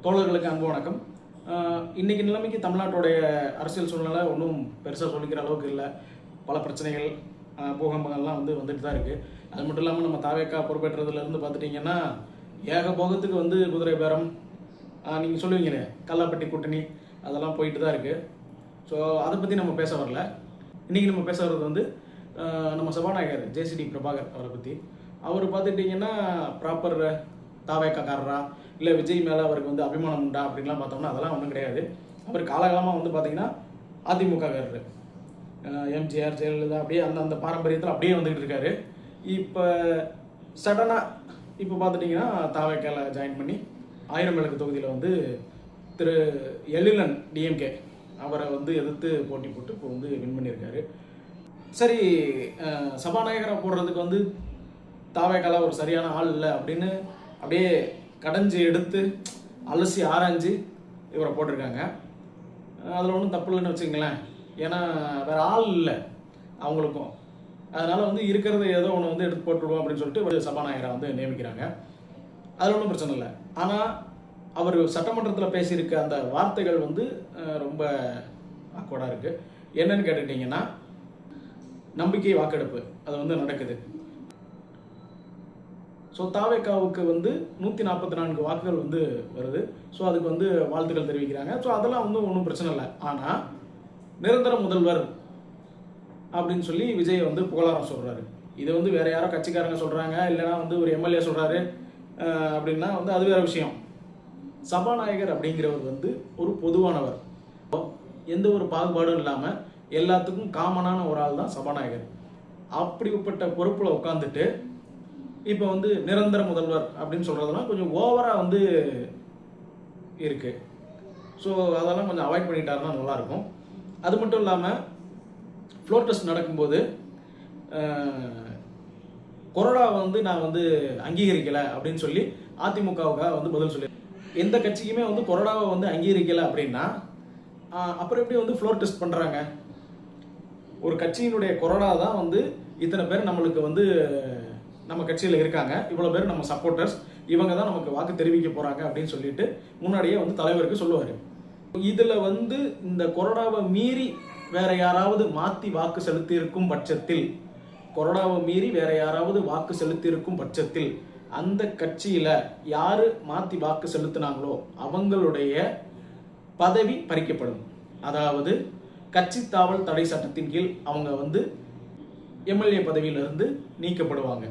தோழர்களுக்கு அன்பு வணக்கம். இன்றைக்கி நிலைமைக்கு தமிழ்நாட்டுடைய அரசியல் சூழ்நிலை ஒன்றும் பெருசாக சொல்லிக்கிற அளவுக்கு இல்லை. பல பிரச்சனைகள் பூகம்பங்கள்லாம் வந்துட்டு தான் இருக்குது. அது மட்டும் இல்லாமல் நம்ம தாவேக்கா பொறுப்பேற்றதுலேருந்து பார்த்துட்டிங்கன்னா ஏகபோகத்துக்கு குதிரை பேரம், நீங்கள் சொல்லுவீங்களே கல்லாப்பட்டி கூட்டணி, அதெல்லாம் போயிட்டு தான் இருக்குது. ஸோ அதை பற்றி நம்ம பேச வரல. இன்றைக்கி நம்ம பேச வர்றது நம்ம சபாநாயகர் ஜேசிடி பிரபாகர் அவரை பற்றி. அவர் பார்த்துட்டிங்கன்னா ப்ராப்பர் தாவேக்காரரா இல்லை விஜய் மேலே அவருக்கு அபிமானம் உண்டா அப்படின்லாம் பார்த்தோம்னா அதெல்லாம் ஒன்றும் கிடையாது. அவர் காலகாலமாக பார்த்தீங்கன்னா அதிமுககாரர், எம்ஜிஆர் ஜெயலலிதா அப்படியே அந்த பாரம்பரியத்தில் அப்படியே வந்துக்கிட்டு இருக்காரு. இப்போ சடனாக இப்போ பார்த்துட்டிங்கன்னா தாவேக்கால ஜாயின் பண்ணி 1000 விளக்கு தொகுதியில் திரு எழிலன் டிஎம்கே அவரை எதிர்த்து போட்டி போட்டு இப்போ வின் பண்ணியிருக்காரு. சரி, சபாநாயகராக போடுறதுக்கு தாவேக்கால ஒரு சரியான ஆள் இல்லை அப்படின்னு அப்படியே கடைஞ்சி எடுத்து அலசி ஆராய்ஞ்சு இவரை போட்டிருக்காங்க. அதில் ஒன்றும் தப்பு இல்லைன்னு வச்சுங்களேன். ஏன்னா வேறு ஆள் இல்லை அவங்களுக்கும். அதனால் இருக்கிறத ஏதோ ஒன்று எடுத்து போட்டுவிடுவோம் அப்படின்னு சொல்லிட்டு ஒரு சபாநாயகரை நியமிக்கிறாங்க. அதில் ஒன்றும் பிரச்சனை இல்லை. ஆனால் அவர் சட்டமன்றத்தில் பேசியிருக்க அந்த வார்த்தைகள் ரொம்ப ஆக்வர்டாக இருக்குது. என்னன்னு கேட்டுக்கிட்டிங்கன்னா, நம்பிக்கை வாக்கெடுப்பு அது நடக்குது. ஸோ தாவேக்காவுக்கு 144 வாக்குகள் வருது. ஸோ அதுக்கு வாழ்த்துக்கள் தெரிவிக்கிறாங்க. ஸோ அதெல்லாம் ஒன்றும் பிரச்சனை இல்லை. ஆனால் நிரந்தர முதல்வர் அப்படின்னு சொல்லி விஜய் புகழாரம் சொல்கிறாரு. இது வேற யாரோ கட்சிக்காரங்க சொல்கிறாங்க, இல்லைனா ஒரு எம்எல்ஏ சொல்கிறாரு அப்படின்னா அது வேற விஷயம். சபாநாயகர் அப்படிங்கிறவர் ஒரு பொதுவானவர். எந்த ஒரு பாகுபாடும் இல்லாமல் எல்லாத்துக்கும் காமனான ஒரு ஆள் தான் சபாநாயகர். அப்படிப்பட்ட பொறுப்பில் உட்காந்துட்டு இப்போ நிரந்தர முதல்வர் அப்படின்னு சொல்கிறதெல்லாம் கொஞ்சம் ஓவராக இருக்கு. ஸோ அதெல்லாம் கொஞ்சம் அவாய்ட் பண்ணிட்டாருன்னா நல்லாயிருக்கும். அது மட்டும் இல்லாமல் ஃப்ளோர் டெஸ்ட் நடக்கும்போது கொரோனாவை நான் அங்கீகரிக்கலை அப்படின்னு சொல்லி அதிமுகவுக்காக பதில் சொல்லி, எந்த கட்சிக்குமே கொரோனாவை அங்கீகரிக்கலை அப்படின்னா அப்புறம் எப்படி ஃப்ளோர் டெஸ்ட் பண்ணுறாங்க? ஒரு கட்சியினுடைய கொரோனா தான் இத்தனை பேர் நம்மளுக்கு நம்ம கட்சியில் இருக்காங்க, இவ்வளோ பேர் நம்ம சப்போர்ட்டர்ஸ், இவங்க தான் நமக்கு வாக்கு தெரிவிக்க போகிறாங்க அப்படின்னு சொல்லிட்டு முன்னாடியே தலைவருக்கு சொல்லுவார். இதில் இந்த கொரோனாவை மீறி வேற யாராவது மாற்றி வாக்கு செலுத்தியிருக்கும் பட்சத்தில், கொரோனாவை மீறி வேற யாராவது வாக்கு செலுத்தியிருக்கும் பட்சத்தில் அந்த கட்சியில் யார் மாற்றி வாக்கு செலுத்தினாங்களோ அவங்களுடைய பதவி பறிக்கப்படும். அதாவது கட்சி தாவல் தடை சட்டத்தின் கீழ் அவங்க எம்எல்ஏ பதவியிலிருந்து நீக்கப்படுவாங்க.